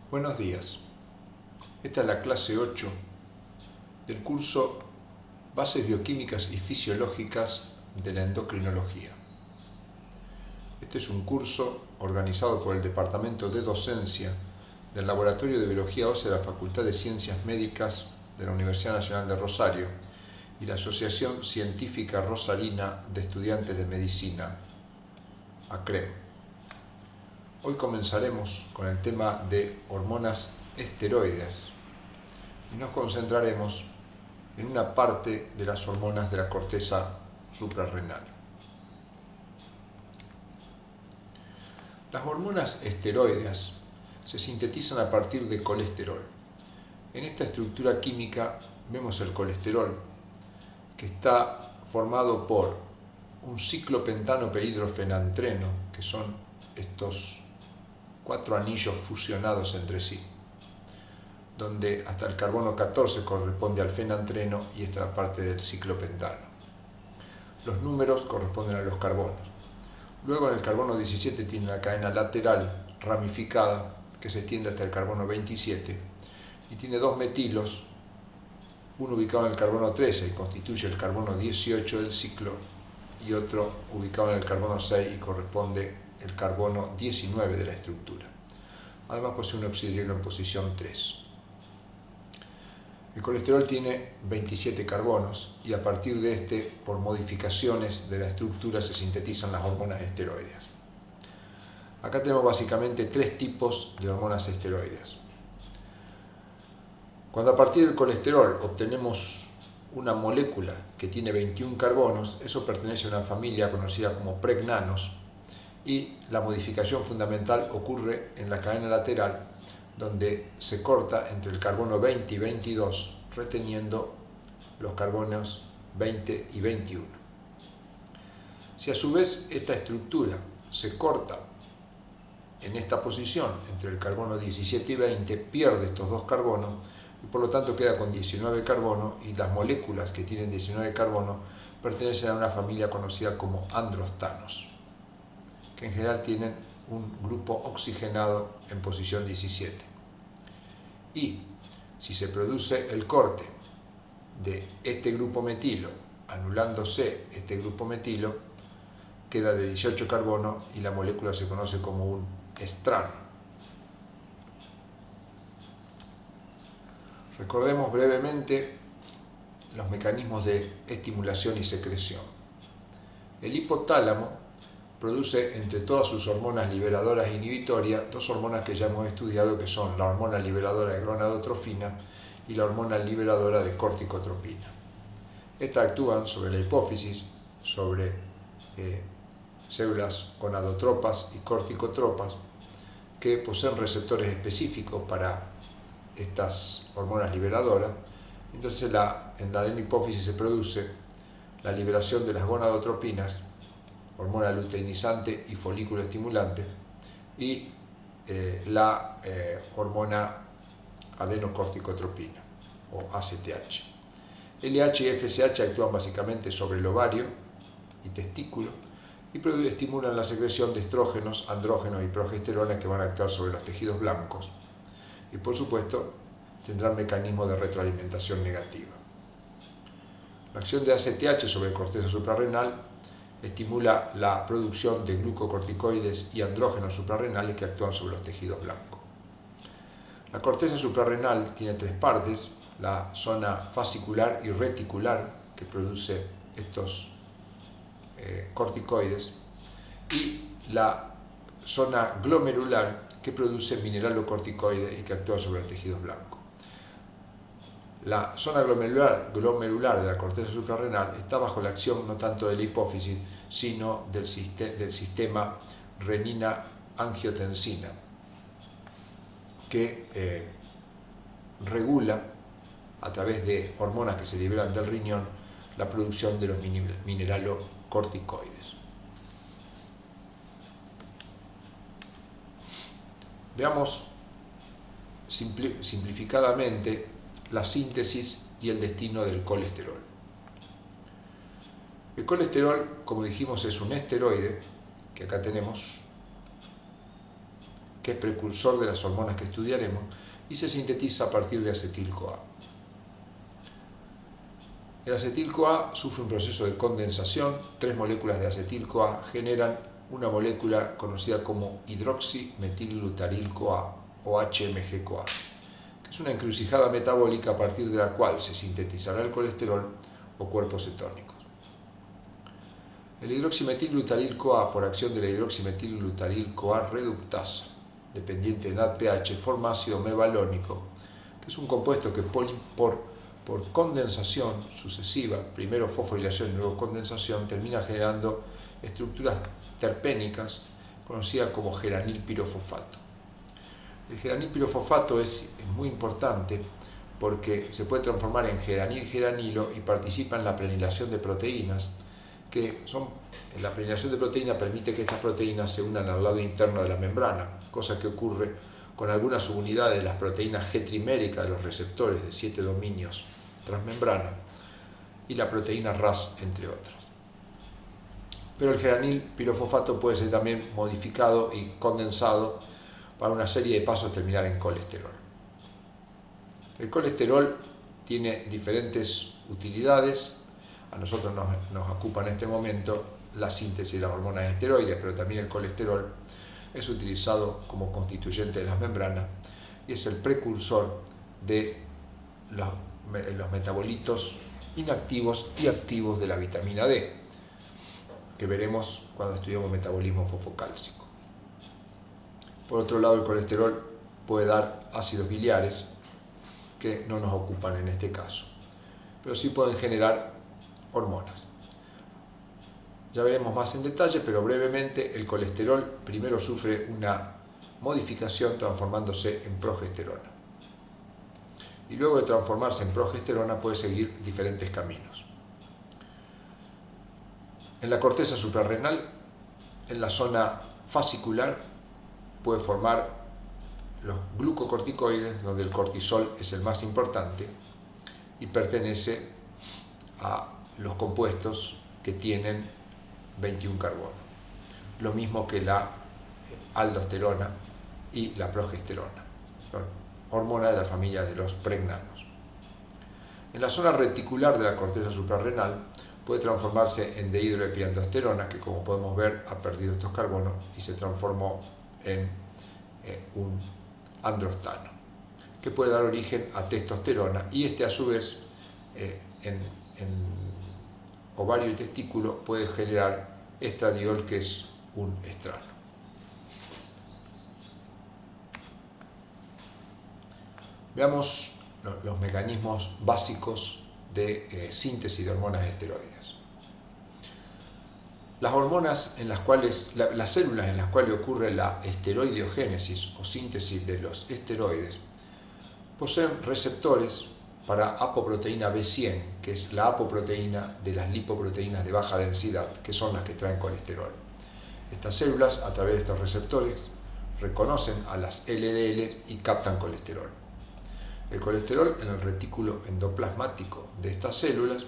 Buenos días. Esta es la clase 8 del curso Bases bioquímicas y fisiológicas de la endocrinología. Este es un curso organizado por el Departamento de Docencia del Laboratorio de Biología Ósea de la Facultad de Ciencias Médicas de la Universidad Nacional de Rosario y la Asociación Científica Rosarina de Estudiantes de Medicina, ACREM. Hoy comenzaremos con el tema de hormonas esteroides y nos concentraremos en una parte de las hormonas de la corteza suprarrenal. Las hormonas esteroides se sintetizan a partir de colesterol. En esta estructura química vemos el colesterol, que está formado por un ciclopentano perhidrofenantreno, que son estos 4 anillos fusionados entre sí, donde hasta el carbono 14 corresponde al fenantreno y esta es la parte del ciclopentano. Los números corresponden a los carbonos. Luego en el carbono 17 tiene una cadena lateral ramificada que se extiende hasta el carbono 27 y tiene 2 metilos, uno ubicado en el carbono 13 y constituye el carbono 18 del ciclo y otro ubicado en el carbono 6 y corresponde el carbono 19 de la estructura. Además posee un oxidrielo en posición 3. El colesterol tiene 27 carbonos y a partir de este, por modificaciones de la estructura, se sintetizan las hormonas esteroides. Acá tenemos básicamente 3 tipos de hormonas esteroides. Cuando a partir del colesterol obtenemos una molécula que tiene 21 carbonos, eso pertenece a una familia conocida como pregnanos y la modificación fundamental ocurre en la cadena lateral, donde se corta entre el carbono 20 y 22, reteniendo los carbonos 20 y 21. Si a su vez esta estructura se corta en esta posición entre el carbono 17 y 20, pierde estos 2 carbonos y por lo tanto queda con 19 carbonos, y las moléculas que tienen 19 carbonos pertenecen a una familia conocida como androstanos, que en general tienen un grupo oxigenado en posición 17. Y si se produce el corte de este grupo metilo, anulándose este grupo metilo, queda de 18 carbonos y la molécula se conoce como un estrano. Recordemos brevemente los mecanismos de estimulación y secreción. El hipotálamo produce entre todas sus hormonas liberadoras e inhibitorias 2 hormonas que ya hemos estudiado, que son la hormona liberadora de gonadotrofina y la hormona liberadora de corticotropina. Estas actúan sobre la hipófisis, sobre células gonadotropas y corticotropas, que poseen receptores específicos para estas hormonas liberadoras. Entonces en la adenopófisis se produce la liberación de las gonadotropinas, hormona luteinizante y folículo estimulante, y la hormona adenocorticotropina o ACTH. LH y FSH actúan básicamente sobre el ovario y testículo y estimulan la secreción de estrógenos, andrógenos y progesterona, que van a actuar sobre los tejidos blancos y por supuesto tendrán mecanismos de retroalimentación negativa. La acción de ACTH sobre corteza suprarrenal estimula la producción de glucocorticoides y andrógenos suprarrenales que actúan sobre los tejidos blancos. La corteza suprarrenal tiene 3 partes: la zona fascicular y reticular, que produce estos corticoides, y la zona glomerular, que produce mineralocorticoides y que actúa sobre los tejidos blancos. La zona glomerular de la corteza suprarrenal está bajo la acción no tanto de la hipófisis, sino del sistema renina-angiotensina, que regula a través de hormonas que se liberan del riñón la producción de los mineralocorticoides. Veamos simplificadamente la síntesis y el destino del colesterol. El colesterol, como dijimos, es un esteroide, que acá tenemos, que es precursor de las hormonas que estudiaremos, y se sintetiza a partir de acetil-CoA. El acetil-CoA sufre un proceso de condensación. 3 moléculas de acetil-CoA generan una molécula conocida como hidroximetilglutaryl-CoA o HMG-CoA, que es una encrucijada metabólica a partir de la cual se sintetizará el colesterol o cuerpos cetónicos. El hidroximetilglutaryl-CoA, por acción de la hidroximetilglutaryl-CoA reductasa, dependiente de NADPH, forma ácido mevalónico, que es un compuesto que por condensación sucesiva, primero fosforilación y luego condensación, termina generando estructuras terpénicas conocidas como geranilpirofosfato. El geranilpirofosfato es muy importante porque se puede transformar en geranil-geranilo y participa en la prenilación de proteínas, la prenilación de proteínas permite que estas proteínas se unan al lado interno de la membrana, cosa que ocurre con algunas subunidades de las proteínas G trimérica de los receptores de 7 dominios transmembrana y la proteína RAS, entre otras. Pero el geranilpirofosfato puede ser también modificado y condensado para una serie de pasos terminar en colesterol. El colesterol tiene diferentes utilidades. A nosotros nos ocupa en este momento la síntesis de las hormonas esteroides, pero también el colesterol es utilizado como constituyente de las membranas y es el precursor de los metabolitos inactivos y activos de la vitamina D, que veremos cuando estudiamos metabolismo fosfocálcico. Por otro lado, el colesterol puede dar ácidos biliares que no nos ocupan en este caso, pero sí pueden generar hormonas. Ya veremos más en detalle, pero brevemente el colesterol primero sufre una modificación transformándose en progesterona. Y luego de transformarse en progesterona puede seguir diferentes caminos. En la corteza suprarrenal, en la zona fascicular, puede formar los glucocorticoides, donde el cortisol es el más importante y pertenece a los compuestos que tienen 21 carbono, lo mismo que la aldosterona y la progesterona, son hormonas de la familia de los pregnanos. En la zona reticular de la corteza suprarrenal puede transformarse en dehidroepiandrosterona, que como podemos ver ha perdido estos carbonos y se transformó en un androstano, que puede dar origen a testosterona, y este a su vez en ovario y testículo puede generar estradiol, que es un estrano. Veamos los mecanismos básicos de síntesis de hormonas esteroides. Las hormonas en las cuales, las células en las cuales ocurre la esteroideogénesis o síntesis de los esteroides poseen receptores para apoproteína B100, que es la apoproteína de las lipoproteínas de baja densidad, que son las que traen colesterol. Estas células, a través de estos receptores, reconocen a las LDL y captan colesterol. El colesterol en el retículo endoplasmático de estas células,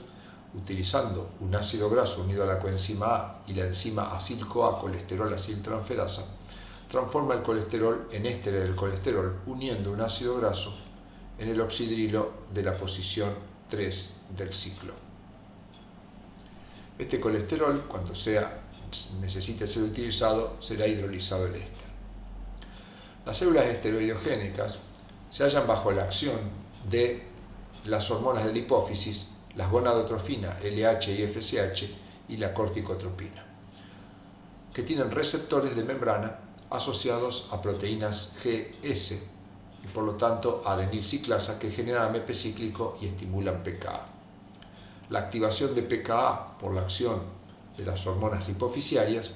utilizando un ácido graso unido a la coenzima A y la enzima acil-CoA, colesterol aciltransferasa, transforma el colesterol en ésteres del colesterol, uniendo un ácido graso en el oxidrilo de la posición 3 del ciclo. Este colesterol, cuando necesite ser utilizado, será hidrolizado el éster. Las células esteroidogénicas se hallan bajo la acción de las hormonas de la hipófisis, las gonadotrofina, LH y FSH, y la corticotropina, que tienen receptores de membrana asociados a proteínas GS, y por lo tanto a adenilciclasa, que generan AMP cíclico y estimulan pKa. La activación de pKa por la acción de las hormonas hipofisiarias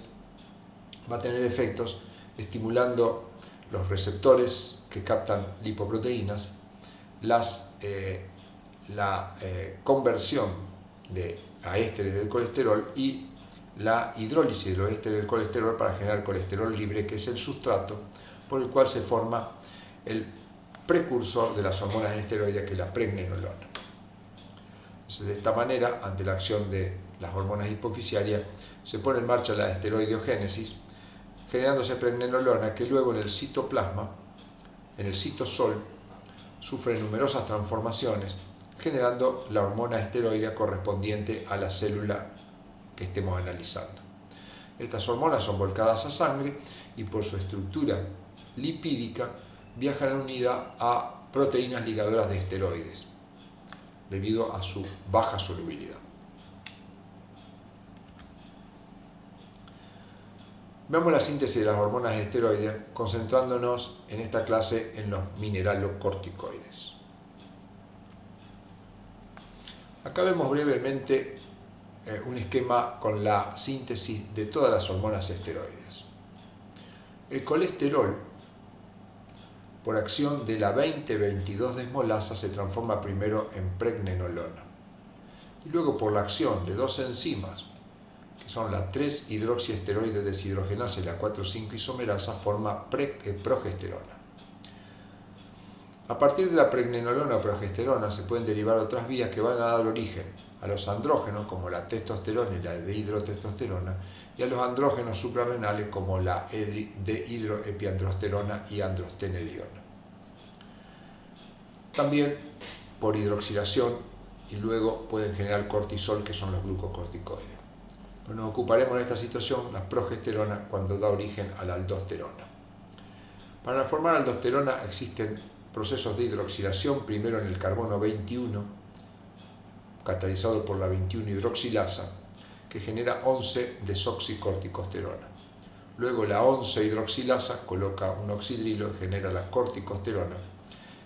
va a tener efectos estimulando los receptores que captan lipoproteínas, la conversión a ésteres del colesterol y la hidrólisis de los ésteres del colesterol para generar colesterol libre, que es el sustrato por el cual se forma el precursor de las hormonas esteroides, que es la pregnenolona. Entonces, de esta manera, ante la acción de las hormonas hipofisiarias, se pone en marcha la esteroideogénesis, generándose pregnenolona que luego en el citoplasma, en el citosol, sufre numerosas transformaciones, generando la hormona esteroidea correspondiente a la célula que estemos analizando. Estas hormonas son volcadas a sangre y por su estructura lipídica viajan unida a proteínas ligadoras de esteroides, debido a su baja solubilidad. Veamos la síntesis de las hormonas esteroides, concentrándonos en esta clase en los mineralocorticoides. Acá vemos brevemente un esquema con la síntesis de todas las hormonas esteroides. El colesterol, por acción de la 20-22 desmolasa, se transforma primero en pregnenolona y luego por la acción de dos enzimas, que son la 3-hidroxiesteroide deshidrogenasa y la 4,5 isomerasa, forma progesterona. A partir de la pregnenolona o progesterona se pueden derivar otras vías que van a dar origen a los andrógenos como la testosterona y la dehidrotestosterona y a los andrógenos suprarrenales como la dehidroepiandrosterona y androstenediona. También por hidroxilación y luego pueden generar cortisol, que son los glucocorticoides. Pero nos ocuparemos en esta situación la progesterona cuando da origen a la aldosterona. Para formar aldosterona existen procesos de hidroxilación, primero en el carbono 21, catalizado por la 21-hidroxilasa, que genera 11-desoxicorticosterona. Luego la 11-hidroxilasa coloca un oxidrilo y genera la corticosterona,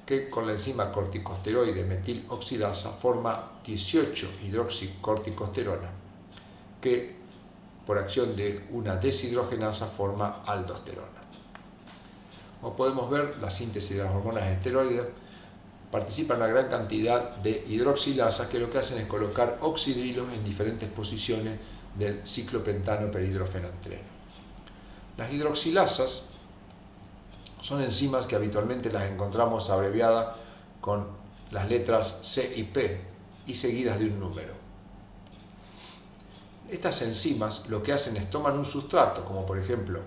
que con la enzima corticosteroide metiloxidasa forma 18-hidroxicorticosterona, que por acción de una deshidrogenasa forma aldosterona. Como podemos ver, la síntesis de las hormonas esteroides participa en una gran cantidad de hidroxilasas que lo que hacen es colocar oxidrilos en diferentes posiciones del ciclopentano perhidrofenantreno. Las hidroxilasas son enzimas que habitualmente las encontramos abreviadas con las letras C y P y seguidas de un número. Estas enzimas lo que hacen es toman un sustrato, como por ejemplo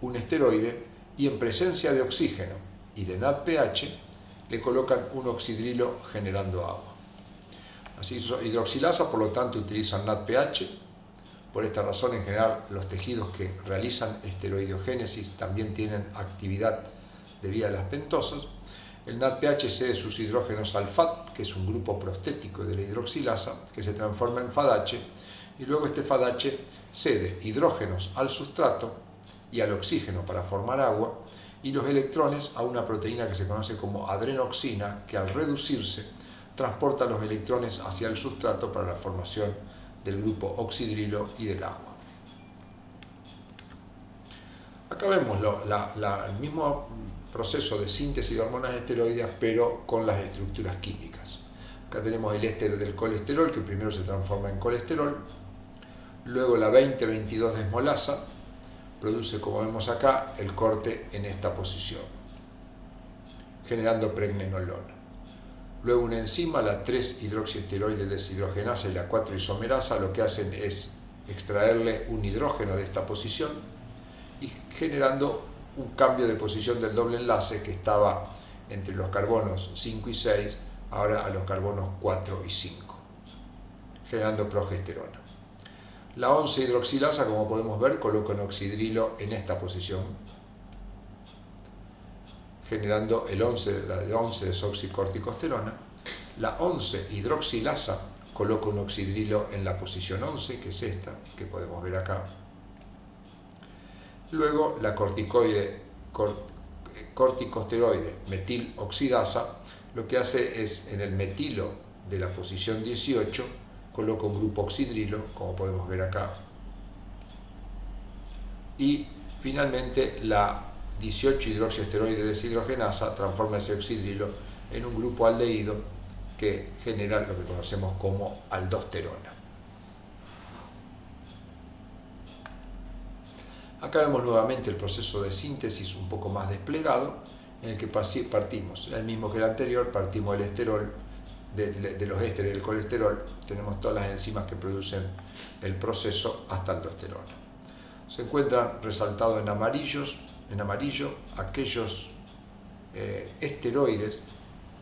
un esteroide, y en presencia de oxígeno y de NADPH le colocan un oxidrilo generando agua. Las hidroxilasas, por lo tanto, utilizan NADPH. Por esta razón, en general, los tejidos que realizan esteroidiogénesis también tienen actividad debida a las pentosas. El NADPH cede sus hidrógenos al FAD, que es un grupo prostético de la hidroxilasa, que se transforma en FADH, y luego este FADH cede hidrógenos al sustrato y al oxígeno para formar agua, y los electrones a una proteína que se conoce como adrenoxina, que al reducirse transporta los electrones hacia el sustrato para la formación del grupo oxidrilo y del agua. Acá vemos el mismo proceso de síntesis de hormonas esteroides, pero con las estructuras químicas. Acá tenemos el éster del colesterol, que primero se transforma en colesterol, luego la 20-22 desmolasa produce, como vemos acá, el corte en esta posición, generando pregnenolona. Luego una enzima, la 3-hidroxiesteroide deshidrogenasa y la 4-isomerasa, lo que hacen es extraerle un hidrógeno de esta posición y generando un cambio de posición del doble enlace que estaba entre los carbonos 5 y 6, ahora a los carbonos 4 y 5, generando progesterona. La 11-hidroxilasa, como podemos ver, coloca un oxidrilo en esta posición, generando la 11-desoxicorticosterona. La 11-hidroxilasa coloca un oxidrilo en la posición 11, que es esta, que podemos ver acá. Luego la corticosteroide metiloxidasa lo que hace es, en el metilo de la posición 18, coloca un grupo oxidrilo, como podemos ver acá. Y finalmente la 18-hidroxiesteroide deshidrogenasa transforma ese oxidrilo en un grupo aldehído que genera lo que conocemos como aldosterona. Acá vemos nuevamente el proceso de síntesis un poco más desplegado, en el que partimos, el mismo que el anterior, partimos del esterol, de los ésteres del colesterol, tenemos todas las enzimas que producen el proceso hasta aldosterona. se encuentran resaltados en amarillo aquellos esteroides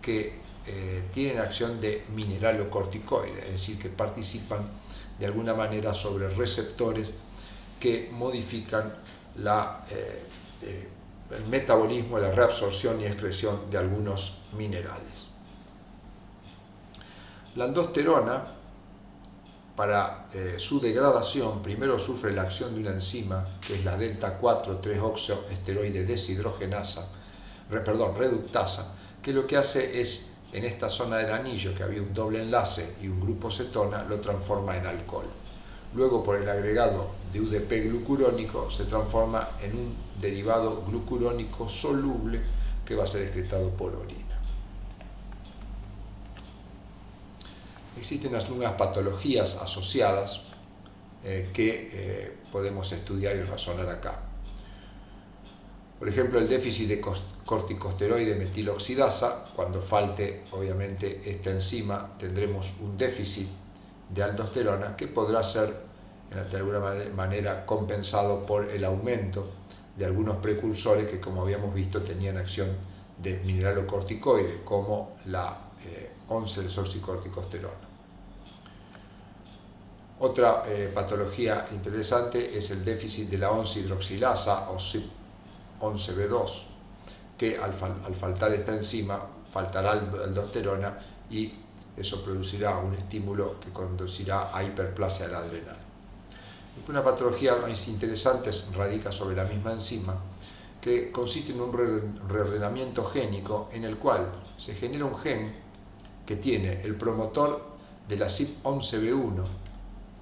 que tienen acción de mineralocorticoide, es decir, que participan de alguna manera sobre receptores que modifican el metabolismo, la reabsorción y excreción de algunos minerales. La aldosterona, para su degradación, primero sufre la acción de una enzima, que es la delta 4,3-oxoesteroide reductasa, que lo que hace es, en esta zona del anillo, que había un doble enlace y un grupo cetona, lo transforma en alcohol. Luego, por el agregado de UDP glucurónico, se transforma en un derivado glucurónico soluble que va a ser excretado por orina. Existen algunas patologías asociadas que podemos estudiar y razonar acá. Por ejemplo, el déficit de corticosteroide metiloxidasa. Cuando falte, obviamente, esta enzima, tendremos un déficit de aldosterona que podrá ser, de alguna manera, compensado por el aumento de algunos precursores que, como habíamos visto, tenían acción de mineralocorticoide, como la 11-desoxicorticosterona. Otra patología interesante es el déficit de la 11-hidroxilasa o CYP11B2, que al faltar esta enzima faltará aldosterona y eso producirá un estímulo que conducirá a hiperplasia del adrenal. Una patología más interesante radica sobre la misma enzima, que consiste en un reordenamiento génico en el cual se genera un gen que tiene el promotor de la CYP11B1,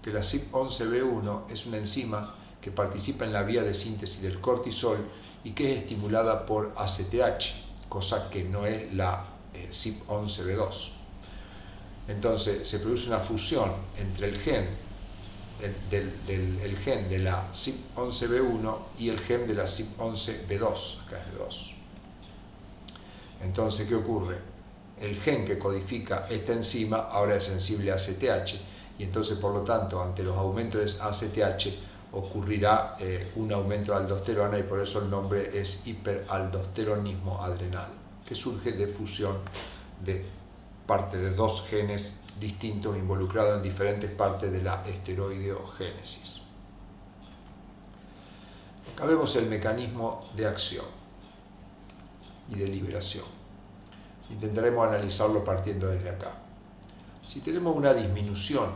que la CYP11B1 es una enzima que participa en la vía de síntesis del cortisol y que es estimulada por ACTH, cosa que no es la CYP11B2. Entonces se produce una fusión entre el gen el gen de la CYP11B1 y el gen de la CYP11B2, acá es B2. Entonces, ¿qué ocurre? El gen que codifica esta enzima ahora es sensible a ACTH y entonces, por lo tanto, ante los aumentos de ACTH ocurrirá un aumento de aldosterona y por eso el nombre es hiperaldosteronismo adrenal, que surge de fusión de parte de dos genes distintos involucrados en diferentes partes de la esteroideogénesis. Acá vemos el mecanismo de acción y de liberación. Intentaremos analizarlo partiendo desde acá. Si tenemos una disminución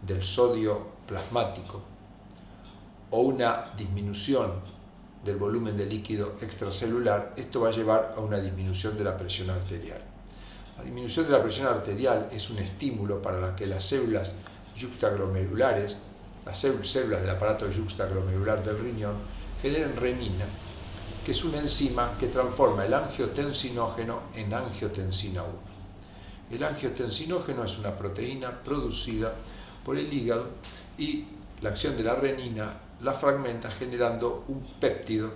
del sodio plasmático o una disminución del volumen de líquido extracelular, esto va a llevar a una disminución de la presión arterial. La disminución de la presión arterial es un estímulo para que las células yuxtaglomerulares, las células del aparato yuxtaglomerular del riñón, generen renina, que es una enzima que transforma el angiotensinógeno en angiotensina 1. El angiotensinógeno es una proteína producida por el hígado y la acción de la renina la fragmenta generando un péptido,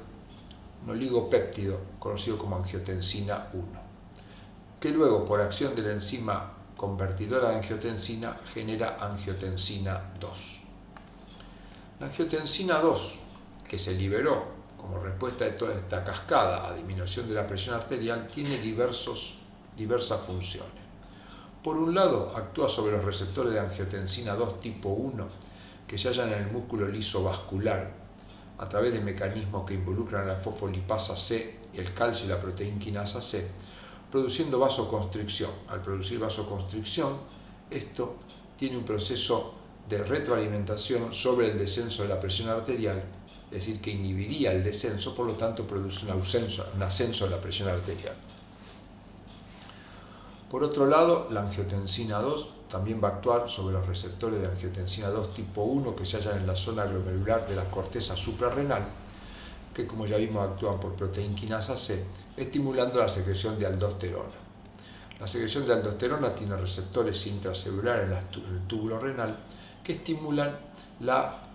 un oligopéptido, conocido como angiotensina 1. Que luego, por acción de la enzima convertidora de angiotensina, genera angiotensina 2. La angiotensina 2, que se liberó como respuesta de toda esta cascada a disminución de la presión arterial, tiene diversas funciones. Por un lado, actúa sobre los receptores de angiotensina 2 tipo 1 que se hallan en el músculo liso vascular a través de mecanismos que involucran a la fosfolipasa C, el calcio y la proteinquinasa C, produciendo vasoconstricción. Al producir vasoconstricción, esto tiene un proceso de retroalimentación sobre el descenso de la presión arterial, es decir, que inhibiría el descenso, por lo tanto produce un ascenso de la presión arterial. Por otro lado, la angiotensina 2 también va a actuar sobre los receptores de angiotensina 2 tipo 1 que se hallan en la zona glomerular de la corteza suprarrenal, que, como ya vimos, actúan por proteinquinasa C, estimulando la secreción de aldosterona. La secreción de aldosterona tiene receptores intracelulares en el túbulo renal que estimulan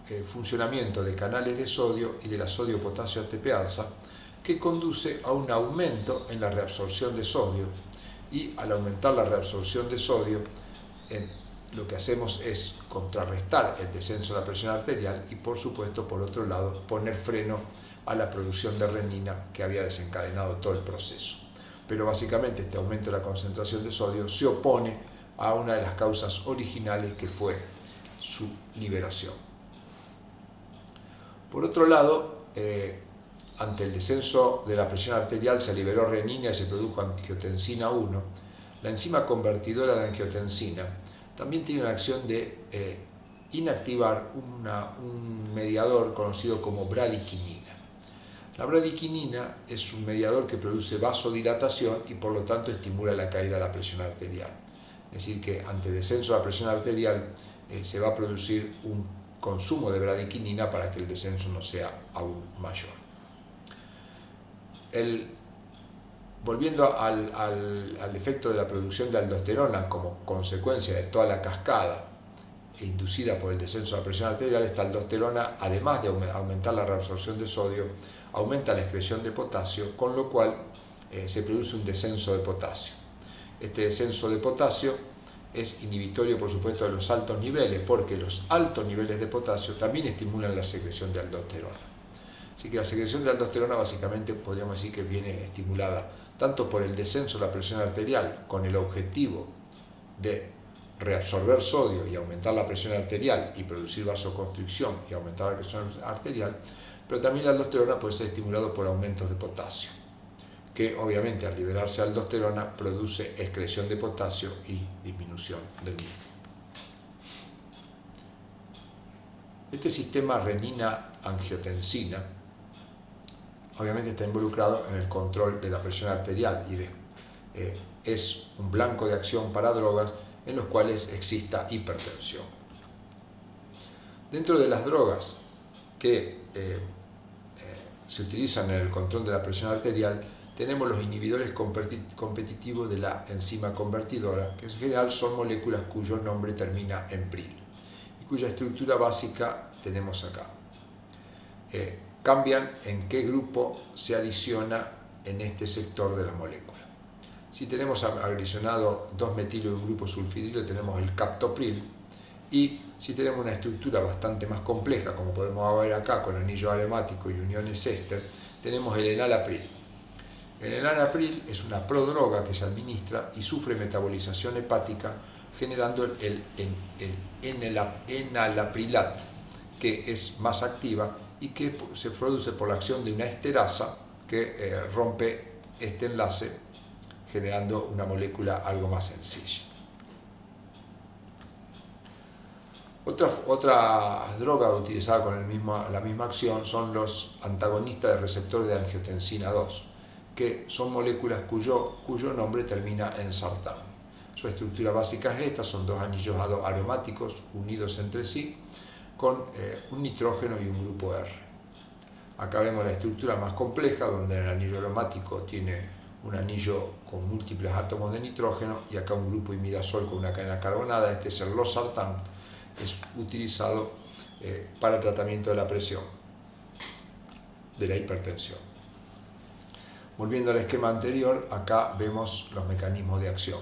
el funcionamiento de canales de sodio y de la sodio-potasio ATPasa, que conduce a un aumento en la reabsorción de sodio, y al aumentar la reabsorción de sodio lo que hacemos es contrarrestar el descenso de la presión arterial y, por supuesto, por otro lado, poner freno a la producción de renina que había desencadenado todo el proceso. Pero básicamente este aumento de la concentración de sodio se opone a una de las causas originales, que fue su liberación. Por otro lado, ante el descenso de la presión arterial se liberó renina y se produjo angiotensina 1. La enzima convertidora de angiotensina también tiene una acción de inactivar un mediador conocido como bradiquinina. La bradiquinina es un mediador que produce vasodilatación y por lo tanto estimula la caída de la presión arterial. Es decir, que ante descenso de la presión arterial se va a producir un consumo de bradiquinina para que el descenso no sea aún mayor. Volviendo al efecto de la producción de aldosterona como consecuencia de toda la cascada inducida por el descenso de la presión arterial, esta aldosterona, además de aumentar la reabsorción de sodio, aumenta la excreción de potasio, con lo cual se produce un descenso de potasio. Este descenso de potasio es inhibitorio, por supuesto, de los altos niveles, porque los altos niveles de potasio también estimulan la secreción de aldosterona. Así que la secreción de aldosterona básicamente podríamos decir que viene estimulada tanto por el descenso de la presión arterial, con el objetivo de reabsorber sodio y aumentar la presión arterial y producir vasoconstricción y aumentar la presión arterial, pero también la aldosterona puede ser estimulado por aumentos de potasio, que obviamente al liberarse aldosterona produce excreción de potasio y disminución del mismo. Este sistema renina-angiotensina obviamente está involucrado en el control de la presión arterial y es un blanco de acción para drogas en los cuales exista hipertensión. Dentro de las drogas que se utilizan en el control de la presión arterial, tenemos los inhibidores competitivos de la enzima convertidora, que en general son moléculas cuyo nombre termina en pril y cuya estructura básica tenemos acá. Cambian en qué grupo se adiciona en este sector de la molécula. Si tenemos adicionado 2-metilo y un grupo sulfidrilo, tenemos el captopril, y si tenemos una estructura bastante más compleja, como podemos ver acá con anillo aromático y uniones éster, tenemos el enalapril. El enalapril es una prodroga que se administra y sufre metabolización hepática generando el enalaprilat, que es más activa y que se produce por la acción de una esterasa que rompe este enlace, generando una molécula algo más sencilla. Otra droga utilizada con la misma acción son los antagonistas de receptores de angiotensina 2, que son moléculas cuyo nombre termina en sartán. Su estructura básica es esta: son dos anillos aromáticos unidos entre sí con un nitrógeno y un grupo R. Acá vemos la estructura más compleja, donde el anillo aromático tiene un anillo con múltiples átomos de nitrógeno y acá un grupo imidazol con una cadena carbonada. Este es el losartán, es utilizado para el tratamiento de la presión, de la hipertensión. Volviendo al esquema anterior, acá vemos los mecanismos de acción.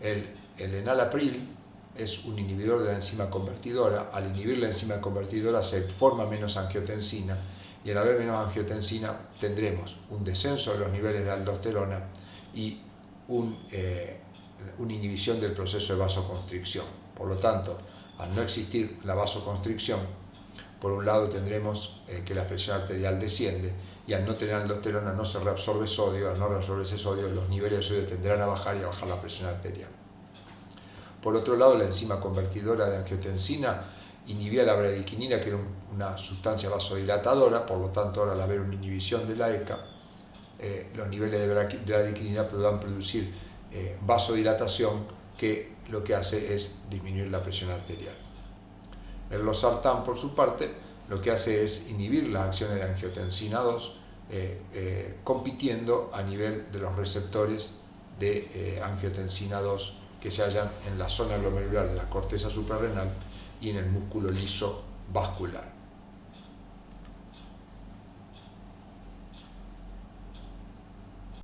El enalapril es un inhibidor de la enzima convertidora. Al inhibir la enzima convertidora se forma menos angiotensina, y al haber menos angiotensina tendremos un descenso de los niveles de aldosterona y una inhibición del proceso de vasoconstricción. Por lo tanto, al no existir la vasoconstricción, por un lado tendremos que la presión arterial desciende, y al no tener aldosterona no se reabsorbe sodio. Al no reabsorberse sodio, los niveles de sodio tendrán a bajar y a bajar la presión arterial. Por otro lado, la enzima convertidora de angiotensina inhibía la bradiquinina, que era una sustancia vasodilatadora. Por lo tanto, ahora al haber una inhibición de la ECA, los niveles de bradiquinina podrán producir vasodilatación, que lo que hace es disminuir la presión arterial. El losartán, por su parte, lo que hace es inhibir las acciones de angiotensina 2, compitiendo a nivel de los receptores de angiotensina 2 que se hallan en la zona glomerular de la corteza suprarrenal y en el músculo liso vascular.